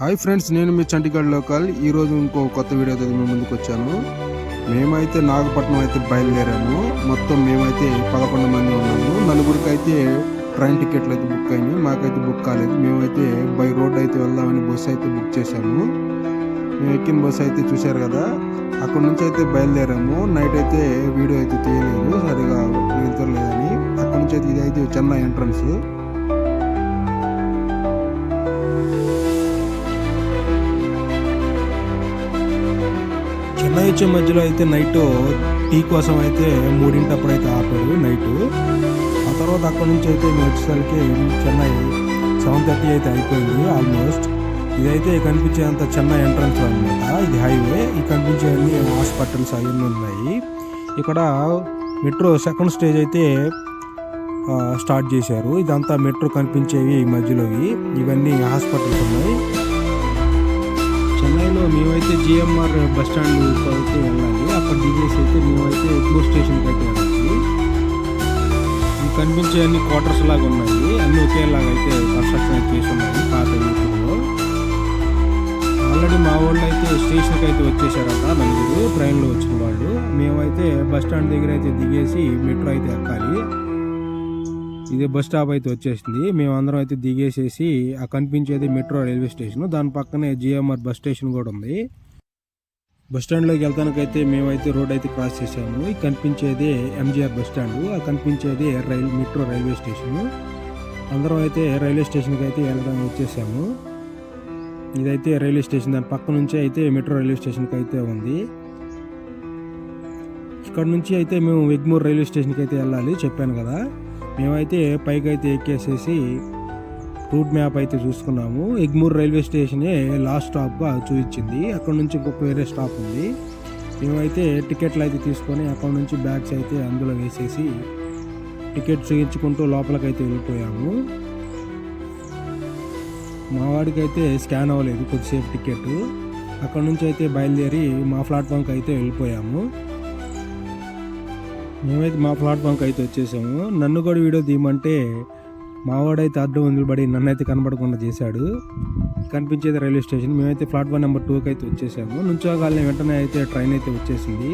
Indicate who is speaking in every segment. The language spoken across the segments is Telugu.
Speaker 1: హాయ్ ఫ్రెండ్స్, నేను మీ చండీగఢ్ లోకల్. ఈరోజు ఇంకో కొత్త వీడియోతో మీ ముందుకు వచ్చాను. మేమైతే నాగపట్నం అయితే బయలుదేరాము. మొత్తం మేమైతే 11 మంది ఉన్నాము. నలుగురికి అయితే ట్రైన్ టికెట్లు అయితే బుక్ అయినాయి, మాకైతే బుక్ కాలేదు. మేమైతే బై రోడ్ అయితే వెళ్దామని బస్సు అయితే బుక్ చేశాము. మేము ఎక్కిన బస్సు అయితే చూశారు కదా, అక్కడ నుంచి అయితే బయలుదేరాము. నైట్ అయితే వీడియో అయితే తీయలేదు, సరిగా నిద్రలేదని. అక్కడ నుంచి అయితే ఇది అయితే చెన్నై ఎంట్రన్స్. చెన్నై వచ్చే మధ్యలో అయితే నైట్ టీ కోసం అయితే 3 అయితే ఆపాడు నైట్. ఆ తర్వాత అక్కడ నుంచి అయితే మేము వచ్చేసరికి చెన్నై 7:30 అయితే అయిపోయింది ఆల్మోస్ట్. ఇదైతే కనిపించేంత చెన్నై ఎంట్రన్స్ అనమాట. ఇది హైవే. ఈ కనిపించేవన్నీ హాస్పిటల్స్ అవన్నీ ఉన్నాయి. ఇక్కడ మెట్రో సెకండ్ స్టేజ్ అయితే స్టార్ట్ చేశారు. ఇదంతా మెట్రో కనిపించేవి ఈ మధ్యలోవి. ఇవన్నీ హాస్పిటల్స్ ఉన్నాయి. చెన్నైలో మేమైతే జిఎంఆర్ బస్ స్టాండ్ అయితే వెళ్ళాలి. అక్కడ దిగేసి అయితే మేమైతే ఎగ్మోర్ స్టేషన్కి అయితే వెళ్ళాలి. ఇవి కనిపించే అన్ని క్వార్టర్స్ లాగా ఉన్నాయి. అన్నీ ఒకేలాగా అయితే కన్స్ట్రక్షన్ అయితే చేసి ఉన్నాయి పాత యూపీలో. ఆల్రెడీ మా వాళ్ళు అయితే స్టేషన్కి అయితే వచ్చేసారట, నలుగురు ట్రైన్లో వచ్చిన వాళ్ళు. మేమైతే బస్ స్టాండ్ దగ్గర అయితే దిగేసి మెట్రో అయితే ఎక్కాలి. ఇదే బస్ స్టాప్ అయితే వచ్చేసింది. మేమందరం అయితే దిగేసేసి ఆ కనిపించేది మెట్రో రైల్వే స్టేషన్, దాని పక్కనే జిఎంఆర్ బస్ స్టేషన్ కూడా ఉంది. బస్ స్టాండ్లోకి వెళ్తానికైతే మేమైతే రోడ్ అయితే క్రాస్ చేసాము. ఈ కనిపించేది ఎంజీఆర్ బస్ స్టాండ్, ఆ కనిపించేది మెట్రో రైల్వే స్టేషన్. అందరం అయితే రైల్వే స్టేషన్కి అయితే వెళ్ళడం వచ్చేసాము. ఇదైతే రైల్వే స్టేషన్, దాని పక్క నుంచి అయితే మెట్రో రైల్వే స్టేషన్కి అయితే ఉంది. ఇక్కడ నుంచి అయితే మేము ఎగ్మోర్ రైల్వే స్టేషన్కి అయితే వెళ్ళాలి, చెప్పాను కదా. మేమైతే పైకి అయితే ఎక్కేసేసి రూట్ మ్యాప్ అయితే చూసుకున్నాము. ఎగ్మూర్ రైల్వే స్టేషనే లాస్ట్ స్టాప్గా చూపించింది. అక్కడ నుంచి ఇంకొక వేరే స్టాప్ ఉంది. మేమైతే టికెట్లు అయితే తీసుకొని అక్కడ నుంచి బ్యాగ్స్ అయితే అందులో వేసేసి టికెట్ చూపించుకుంటూ లోపలికైతే వెళ్ళిపోయాము. మా వాడికి అయితే స్కాన్ అవ్వలేదు కొద్దిసేపు టికెట్. అక్కడ నుంచి అయితే బయలుదేరి మా ప్లాట్ఫామ్కి అయితే వెళ్ళిపోయాము. మేమైతే మా ప్లాట్ఫామ్కి అయితే వచ్చేసాము. నన్ను కూడా వీడియో తీయమంటే మావాడైతే అడ్డం నిలబడి నన్ను అయితే కనబడకుండా చేశాడు. కనిపించేది రైల్వే స్టేషన్. మేమైతే ప్లాట్ఫామ్ నెంబర్ 2కి అయితే వచ్చేసాము. నుంచోగాలని వెంటనే అయితే ట్రైన్ అయితే వచ్చేసింది.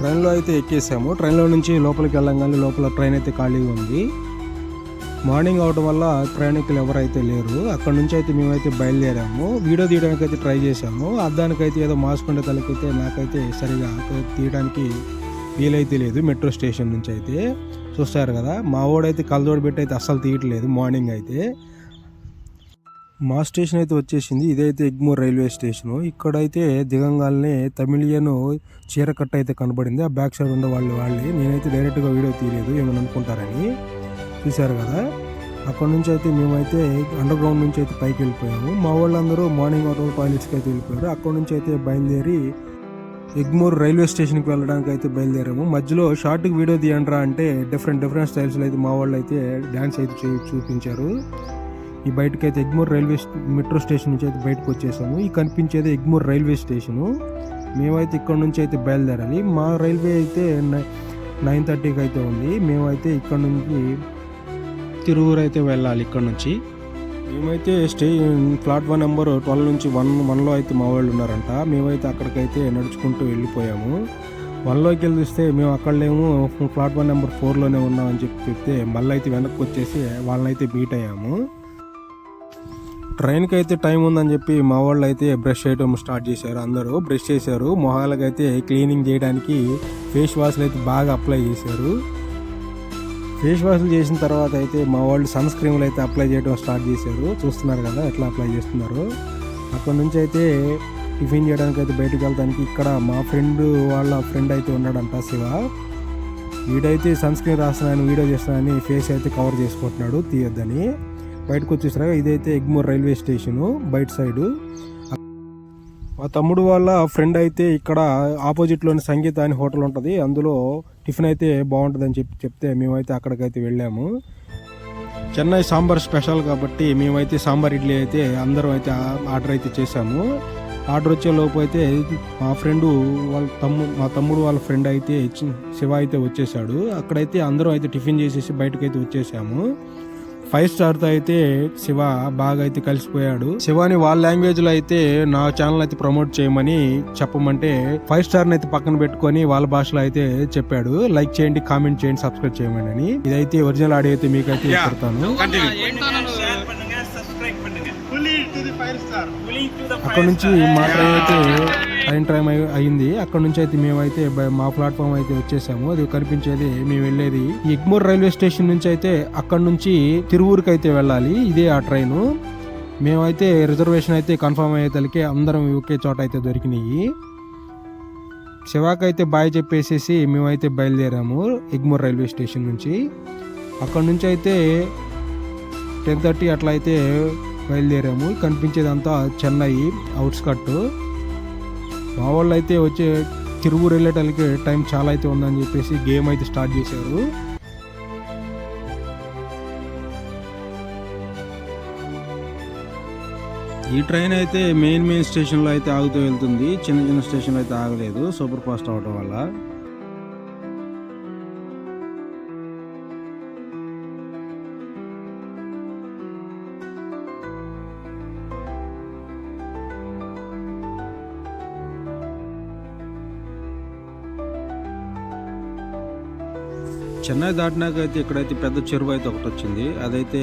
Speaker 1: ట్రైన్లో అయితే ఎక్కేసాము. ట్రైన్లో నుంచి లోపలికి వెళ్ళంగానే లోపల ట్రైన్ అయితే ఖాళీగా ఉంది. మార్నింగ్ అవడం వల్ల ప్రయాణికులు ఎవరైతే లేరు. అక్కడ నుంచి అయితే మేమైతే బయలుదేరాము. వీడియో తీయడానికి అయితే ట్రై చేసాము. అద్దానికైతే ఏదో మాస్క్ ఉండే తలకైతే నాకైతే సరిగా తీయడానికి వీలైతే లేదు. మెట్రో స్టేషన్ నుంచి అయితే చూస్తారు కదా, మా వాడైతే కళ్ళజోడు పెట్టి అయితే అస్సలు తీయట్లేదు. మార్నింగ్ అయితే మా స్టేషన్ అయితే వచ్చేసింది. ఇదైతే ఎగ్మోర్ రైల్వే స్టేషను. ఇక్కడైతే దిగంగానే తమిళియన్ చీరకట్ట అయితే కనబడింది. ఆ బ్యాక్ సైడ్ ఉండే వాళ్ళే. నేనైతే డైరెక్ట్గా వీడియో తీయలేదు, ఏమని అనుకుంటారని. చూశారు కదా, అక్కడ నుంచి అయితే మేమైతే అండర్ గ్రౌండ్ నుంచి అయితే పైకి వెళ్ళిపోయాము. మా వాళ్ళందరూ మార్నింగ్ వాటర్ టాయిలెట్స్కి అయితే వెళ్ళిపోయారు. అక్కడ నుంచి అయితే బయలుదేరి ఎగ్మోర్ రైల్వే స్టేషన్కి వెళ్ళడానికి అయితే బయలుదేరాము. మధ్యలో షార్ట్కి వీడియో తీయండిరా అంటే డిఫరెంట్ స్టైల్స్లో అయితే మా వాళ్ళు అయితే డ్యాన్స్ అయితే చూపించారు. ఈ బయటకు అయితే ఎగ్మోర్ రైల్వే మెట్రో స్టేషన్ నుంచి అయితే బయటకు వచ్చేసాము. ఈ కనిపించేది ఎగ్మోర్ రైల్వే స్టేషను. మేమైతే ఇక్కడ నుంచి అయితే బయలుదేరాలి. మా రైల్వే అయితే 9:30కి అయితే ఉంది. మేమైతే ఇక్కడ నుంచి తిరువురు అయితే వెళ్ళాలి. ఇక్కడ నుంచి మేమైతే ప్లాట్ఫామ్ నెంబర్ 12 నుంచి 1లో అయితే మా వాళ్ళు ఉన్నారంట. మేమైతే అక్కడికైతే నడుచుకుంటూ వెళ్ళిపోయాము. 1లోకి వెళ్ళి చూస్తే మేము అక్కడేమో ప్లాట్ఫామ్ నెంబర్ 4లోనే ఉన్నామని చెప్తే మళ్ళీ అయితే వెనక్కి వచ్చేసి వాళ్ళనైతే మీట్ అయ్యాము. ట్రైన్కి అయితే టైం ఉందని చెప్పి మా వాళ్ళు అయితే బ్రష్ చేయడం స్టార్ట్ చేశారు. అందరూ బ్రష్ చేశారు. మొహాలకైతే క్లీనింగ్ చేయడానికి ఫేస్ వాష్లు అయితే బాగా అప్లై చేశారు. ఫేస్ వాష్లు చేసిన తర్వాత అయితే మా వాళ్ళు సన్ స్క్రీన్లు అయితే అప్లై చేయడం స్టార్ట్ చేశారు. చూస్తున్నారు కదా ఎట్లా అప్లై చేస్తున్నారు. అక్కడ నుంచి అయితే టిఫిన్ చేయడానికి అయితే బయటకు వెళ్తానికి ఇక్కడ మా వాళ్ళ ఫ్రెండ్ అయితే ఉన్నాడంట, శివ. వీడైతే సన్ స్క్రీన్ రాస్తున్నాను, వీడియో చేస్తున్నానని ఫేస్ అయితే కవర్ చేసుకుంటున్నాడు, తీయొద్దని. బయటకు వచ్చేసరికి ఇదైతే ఎగ్మోర్ రైల్వే స్టేషను బయట సైడు. మా తమ్ముడు వాళ్ళ ఫ్రెండ్ అయితే ఇక్కడ ఆపోజిట్లోని సంగీత అని హోటల్ ఉంటుంది, అందులో టిఫిన్ అయితే బాగుంటుందని చెప్తే మేమైతే అక్కడికైతే వెళ్ళాము. చెన్నై సాంబార్ స్పెషల్ కాబట్టి మేమైతే సాంబార్ ఇడ్లీ అయితే అందరం అయితే ఆర్డర్ అయితే చేసాము. ఆర్డర్ వచ్చే లోపు అయితే మా తమ్ముడు వాళ్ళ ఫ్రెండ్ అయితే శివ అయితే వచ్చేసాడు. అక్కడైతే అందరం అయితే టిఫిన్ చేసేసి బయటకైతే వచ్చేసాము. 5 స్టార్తో అయితే శివ బాగా అయితే కలిసిపోయాడు. శివాని వాళ్ళ లాంగ్వేజ్ లో అయితే నా ఛానల్ అయితే ప్రమోట్ చేయమని చెప్పమంటే 5 స్టార్ అయితే పక్కన పెట్టుకొని వాళ్ళ భాషలో అయితే చెప్పాడు. లైక్ చేయండి, కామెంట్ చేయండి, సబ్స్క్రైబ్ చేయమని అని. ఇదైతే ఒరిజినల్ ఆడియో అయితే మీకైతే పెడతాను. అక్కడ నుంచి మా ట్రైన్ అయితే టైం అయింది. అక్కడ నుంచి అయితే మేమైతే మా ప్లాట్ఫామ్ అయితే వచ్చేసాము. అది కనిపించేది మేము వెళ్ళేది ఎగ్మోర్ రైల్వే స్టేషన్ నుంచి అయితే అక్కడ నుంచి తిరువూరుకి అయితే వెళ్ళాలి. ఇదే ఆ ట్రైన్. మేమైతే రిజర్వేషన్ అయితే కన్ఫర్మ్ అయ్యేతలకి అందరం ఒకే చోట అయితే దొరికినాయి. శివాకి అయితే బాయ్ చెప్పేసేసి మేమైతే బయలుదేరాము ఎగ్మోర్ రైల్వే స్టేషన్ నుంచి. అక్కడ నుంచి అయితే 10:30 అట్లా అయితే బయలుదేరాము. కనిపించేదంతా చెన్నై అవుట్స్కట్. మా వాళ్ళు అయితే వచ్చే తిరువూరు వెళ్ళేటానికి టైం చాలా అయితే ఉందని చెప్పేసి గేమ్ అయితే స్టార్ట్ చేశారు. ఈ ట్రైన్ అయితే మెయిన్ స్టేషన్లో అయితే ఆగుతూ వెళ్తుంది. చిన్న చిన్న స్టేషన్లో అయితే ఆగలేదు, సూపర్ ఫాస్ట్ అవడం వల్ల. చెన్నై దాటినాక అయితే ఇక్కడైతే పెద్ద చెరువు అయితే ఒకటి వచ్చింది. అదైతే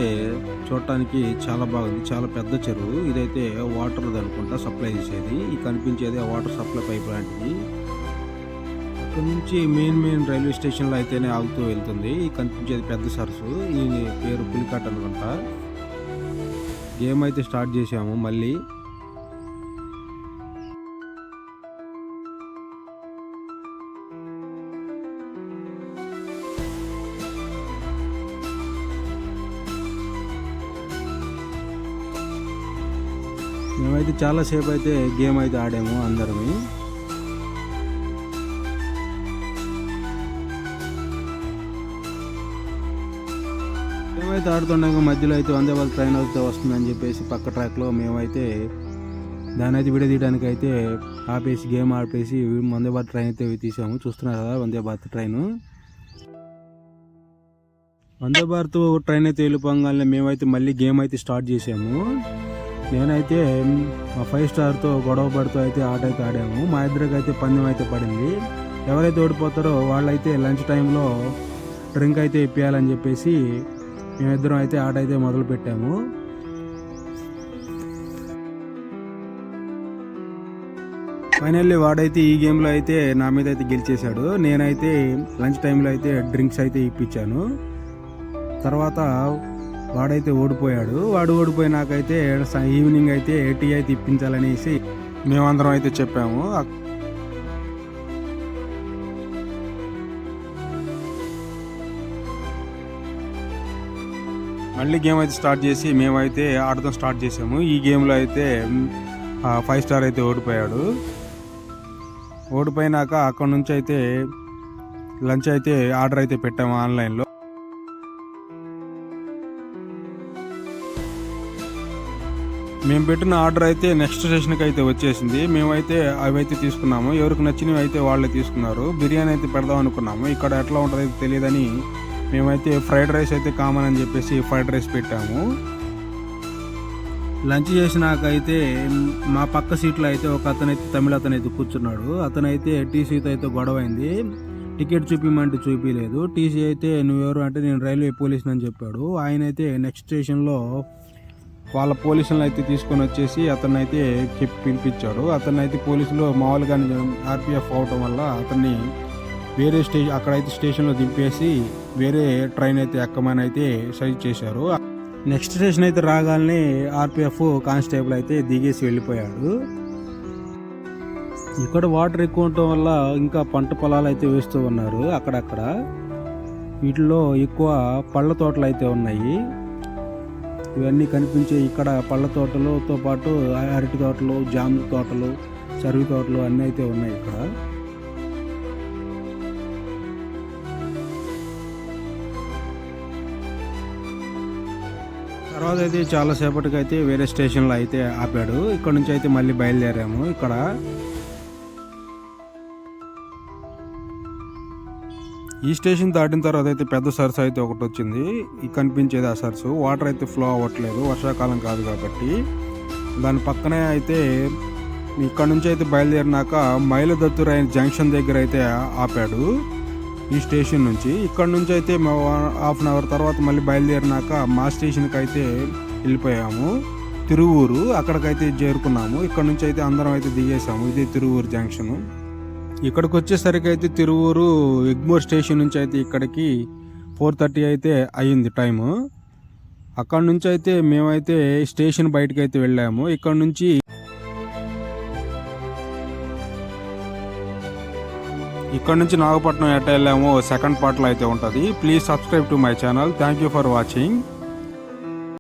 Speaker 1: చూడటానికి చాలా బాగుంది. చాలా పెద్ద చెరువు. ఇదైతే వాటర్ అనుకుంటా సప్లై చేసేది. ఈ కనిపించేది ఆ వాటర్ సప్లై పైప్ లాంటిది. అక్కడ నుంచి మెయిన్ రైల్వే స్టేషన్లో అయితేనే ఆగుతూ వెళ్తుంది. ఈ కనిపించేది పెద్ద సరస్సు. ఈ పేరు పులికాట్ అనుకుంటా. గేమ్ అయితే స్టార్ట్ చేసాము మళ్ళీ. మేమైతే చాలాసేపు అయితే గేమ్ అయితే ఆడాము అందరమే. మేమైతే ఆడుతుండగా మధ్యలో అయితే వందే భారత్ ట్రైన్ అయితే వస్తుందని చెప్పేసి పక్క ట్రాక్లో మేమైతే దాని అయితే వీడియో తీయడానికి అయితే ఆపేసి గేమ్ ఆపేసి వందే భారత్ ట్రైన్ అయితే తీసాము. చూస్తున్నారు కదా వందే భారత్ ట్రైన్. వందే భారత్ ట్రైన్ అయితే వెళ్ళిపోగానే మేమైతే మళ్ళీ గేమ్ అయితే స్టార్ట్ చేసాము. నేనైతే మా 5 స్టార్తో గొడవ పడుతూ అయితే ఆట అయితే ఆడాము. మా ఇద్దరికి అయితే పందెం అయితే పడింది. ఎవరైతే ఓడిపోతారో వాళ్ళైతే లంచ్ టైంలో డ్రింక్ అయితే ఇప్పించాలని చెప్పేసి మేమిద్దరం అయితే ఆట అయితే మొదలు పెట్టాము. ఫైనల్లీ వాడైతే ఈ గేమ్లో అయితే నా మీద అయితే గెలిచేశాడు. నేనైతే లంచ్ టైంలో అయితే డ్రింక్స్ అయితే ఇప్పించాను. తర్వాత వాడైతే ఓడిపోయాడు. వాడు ఓడిపోయినాకైతే ఈవినింగ్ అయితే టీ అయితే ఇప్పించాలనేసి మేమందరం అయితే చెప్పాము. మళ్ళీ గేమ్ అయితే స్టార్ట్ చేసి మేమైతే ఆడటం స్టార్ట్ చేసాము. ఈ గేమ్లో అయితే 5 స్టార్ అయితే ఓడిపోయాడు. ఓడిపోయినాక అక్కడ నుంచి అయితే లంచ్ అయితే ఆర్డర్ అయితే పెట్టాము ఆన్లైన్లో. మేము పెట్టిన ఆర్డర్ అయితే నెక్స్ట్ స్టేషన్కి అయితే వచ్చేసింది. మేమైతే అవైతే తీసుకున్నాము. ఎవరికి నచ్చినవి అయితే వాళ్ళే తీసుకున్నారు. బిర్యానీ అయితే పెడదాం అనుకున్నాము. ఇక్కడ ఎట్లా ఉంటుందో అయితే తెలియదని మేమైతే ఫ్రైడ్ రైస్ అయితే కామన్ అని చెప్పేసి ఫ్రైడ్ రైస్ పెట్టాము. లంచ్ చేసినాక అయితే మా పక్క సీట్లో అయితే ఒక అతనైతే తమిళ అతనైతే కూర్చున్నాడు. అతనైతే టీసీతో అయితే గొడవైంది. టికెట్ చూపిమంటే చూపించలేదు. టీసీ అయితే నువ్వెవరు అంటే నేను రైల్వే పోలీసుని అని చెప్పాడు. ఆయన అయితే నెక్స్ట్ స్టేషన్లో వాళ్ళ పోలీసులను అయితే తీసుకొని వచ్చేసి అతన్ని అయితే పిలిపించాడు. అతన్ని అయితే పోలీసులు మామూలుగా ఆర్పిఎఫ్ అవటం వల్ల అతన్ని వేరే అక్కడైతే స్టేషన్లో దింపేసి వేరే ట్రైన్ అయితే ఎక్కమని అయితే సజెస్ట్ చేశారు. నెక్స్ట్ స్టేషన్ అయితే రాగానే ఆర్పిఎఫ్ కానిస్టేబుల్ అయితే దిగేసి వెళ్ళిపోయాడు. ఇక్కడ వాటర్ ఎక్కువ ఉండటం వల్ల ఇంకా పంట పొలాలు అయితే వేస్తూ ఉన్నారు అక్కడక్కడ. వీటిలో ఎక్కువ పళ్ళ తోటలు అయితే ఉన్నాయి. ఇవన్నీ కనిపించే ఇక్కడ పళ్ళ తోటలతో పాటు అరటి తోటలు, జామ తోటలు, చెరుకు తోటలు అన్నీ అయితే ఉన్నాయి ఇక్కడ. తర్వాత అయితే చాలాసేపటికి అయితే వేరే స్టేషన్లో అయితే ఆపాడు. ఇక్కడ నుంచి అయితే మళ్ళీ బయలుదేరాము. ఇక్కడ ఈ స్టేషన్ దాటిన తర్వాత అయితే పెద్ద సరస్సు అయితే ఒకటి వచ్చింది. కనిపించేది ఆ సరస్సు. వాటర్ అయితే ఫ్లో అవ్వట్లేదు, వర్షాకాలం కాదు కాబట్టి. దాని పక్కనే అయితే ఇక్కడ నుంచి అయితే బయలుదేరినాక మైలదత్తురైన జంక్షన్ దగ్గర అయితే ఆపాడు ఈ స్టేషన్ నుంచి. ఇక్కడ నుంచి అయితే హాఫ్ అన్ అవర్ తర్వాత మళ్ళీ బయలుదేరినాక మా స్టేషన్కి అయితే వెళ్ళిపోయాము, తిరువూరు. అక్కడికైతే చేరుకున్నాము. ఇక్కడ నుంచి అయితే అందరం అయితే దిగేసాము. ఇది తిరువూరు జంక్షన్. ఇక్కడికి వచ్చేసరికి అయితే తిరువూరు ఎగ్మోర్ స్టేషన్ నుంచి అయితే ఇక్కడికి 4:30 అయితే అయ్యింది టైము. అక్కడ నుంచి అయితే మేమైతే స్టేషన్ బయటకు అయితే వెళ్ళాము. ఇక్కడ నుంచి నాగపట్నం ఎట్ట వెళ్ళామో సెకండ్ పార్ట్లో అయితే ఉంటుంది. Please subscribe to my channel. Thank you for watching.